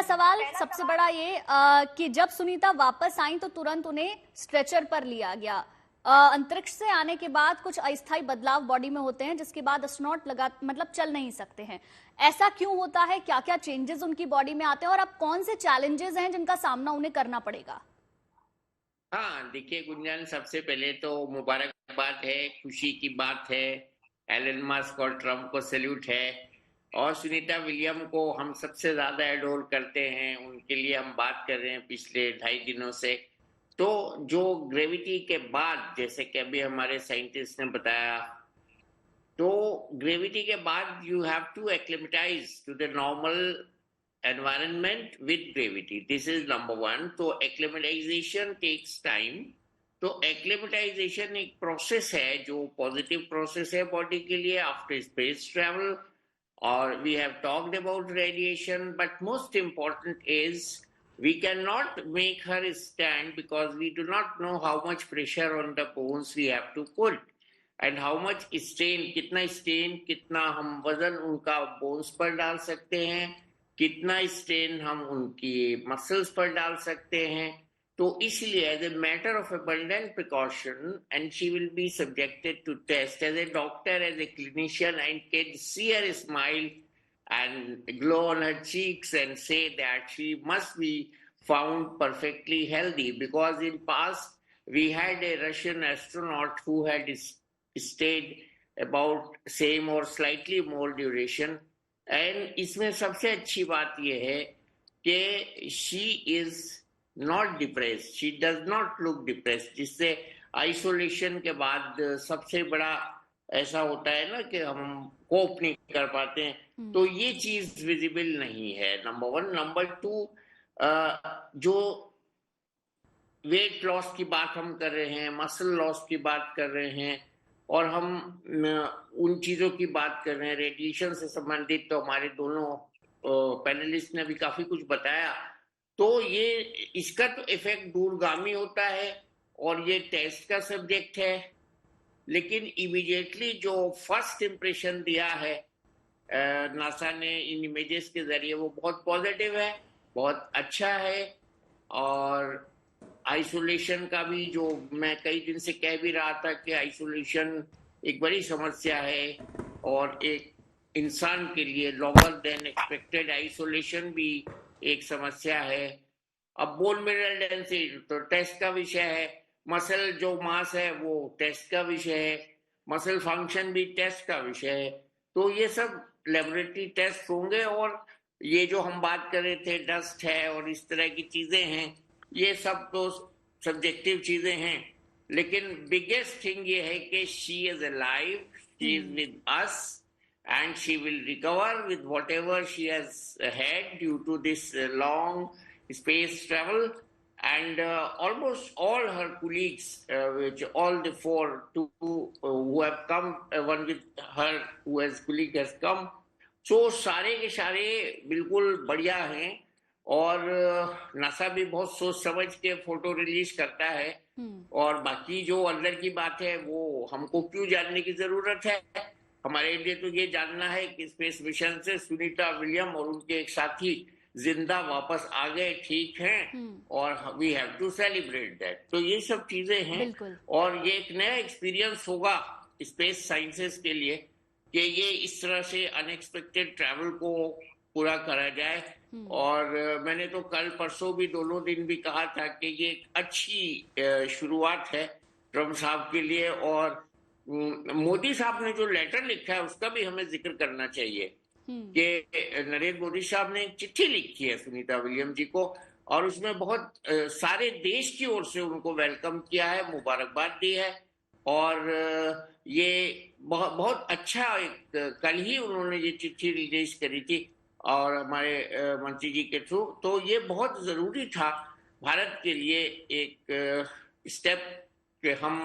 पहला सवाल सबसे बड़ा ये कि जब सुनीता वापस आई तो तुरंत उन्हें स्ट्रेचर पर लिया गया। अंतरिक्ष से आने के बाद कुछ अस्थायी बदलाव बॉडी में होते हैं, जिसके बाद एस्ट्रोनॉट मतलब चल नहीं सकते हैं। ऐसा क्यों होता है? क्या क्या चेंजेस उनकी बॉडी में आते हैं और अब कौन से चैलेंजेस हैं जिनका सामना उन्हें करना पड़ेगा? हाँ, देखिए गुंजन, सबसे पहले तो मुबारकबाद है, खुशी की बात है। एलन मस्क और ट्रम्प को सैल्यूट है। और सुनीता विलियम को हम सबसे ज्यादा एडोर करते हैं, उनके लिए हम बात कर रहे हैं पिछले 2.5 दिनों से। तो जो ग्रेविटी के बाद, जैसे कि अभी हमारे साइंटिस्ट ने बताया, तो ग्रेविटी के बाद you have to acclimatize to the normal environment with gravity. This is number one. तो acclimatization takes time. तो acclimatization एक प्रोसेस है जो पॉजिटिव प्रोसेस है बॉडी के लिए आफ्टर स्पेस ट्रैवल। और we have talked about radiation, but most important is we cannot make her stand because we do not know how much pressure on the bones we have to put and how much strain, कितना हम वजन उनका bones पर डाल सकते हैं, कितना strain हम उनकी मसल्स पर डाल सकते हैं। तो इसलिए as a matter of abundant precaution and she will be subjected to test as a doctor, as a clinician, and can see her smile and glow on her cheeks and say that she must be found perfectly healthy, because in past we had a Russian astronaut who had stayed about same or slightly more duration। And इसमें सबसे अच्छी बात यह है कि she is not depressed, she does not look depressed, जिससे isolation के बाद सबसे बड़ा ऐसा होता है ना कि हम कोप नहीं कर पाते हैं। तो ये चीज विजिबल नहीं है, नंबर वन। नंबर टू, जो वेट लॉस की बात हम कर रहे हैं, मसल लॉस की बात कर रहे हैं, और हम उन चीजों की बात कर रहे हैं रेडिएशन से संबंधित, तो हमारे दोनों पैनलिस्ट ने भी काफी कुछ बताया। तो ये इसका तो इफेक्ट दूरगामी होता है और ये टेस्ट का सब्जेक्ट है। लेकिन इमीडिएटली जो फर्स्ट इंप्रेशन दिया है नासा ने इन इमेजेस के जरिए, वो बहुत पॉजिटिव है, बहुत अच्छा है। और आइसोलेशन का भी, जो मैं कई दिन से कह भी रहा था कि आइसोलेशन एक बड़ी समस्या है, और एक इंसान के लिए लॉन्गर देन एक्सपेक्टेड आइसोलेशन भी एक समस्या है। अब बोन मिनरल डेंसिटी तो टेस्ट का विषय है, मसल जो मास है वो टेस्ट का विषय है, मसल फंक्शन भी टेस्ट का विषय है। तो ये सब लेबोरेटरी टेस्ट होंगे, और ये जो हम बात कर रहे थे डस्ट है और इस तरह की चीजें हैं, ये सब तो सब्जेक्टिव चीजें हैं। लेकिन बिगेस्ट थिंग ये है कि she is alive, she is with us, and she will recover with whatever she has had due to this long space travel. And almost all her colleagues, which all the two who have come, one with her who has colleague has come, so सारे के सारे बिल्कुल बढ़िया हैं। और NASA भी बहुत सोच समझ के फोटो रिलीज करता है। और बाकी जो अंदर की बात है वो हमको क्यों जानने की जरूरत है, हमारे लिए तो ये जानना है कि स्पेस मिशन से सुनीता विलियम और उनके एक साथी जिंदा वापस आ गए, ठीक हैं, और we have to celebrate that. तो ये सब चीजें हैं, और ये एक नया एक्सपीरियंस होगा स्पेस साइंसेस के लिए कि ये इस तरह से अनएक्सपेक्टेड ट्रैवल को पूरा करा जाए। और मैंने तो कल परसों भी दोनों दिन भी कहा था कि ये एक अच्छी शुरुआत है ट्रम्प साहब के लिए। और मोदी साहब ने जो लेटर लिखा है उसका भी हमें जिक्र करना चाहिए कि नरेंद्र मोदी साहब ने एक चिट्ठी लिखी है सुनीता विलियम जी को, और उसमें बहुत सारे देश की ओर से उनको वेलकम किया है, मुबारकबाद दी है। और ये बहुत बहुत अच्छा, एक कल ही उन्होंने ये चिट्ठी रिलीज करी थी और हमारे मंत्री जी के थ्रू। तो ये बहुत जरूरी था भारत के लिए एक स्टेप कि हम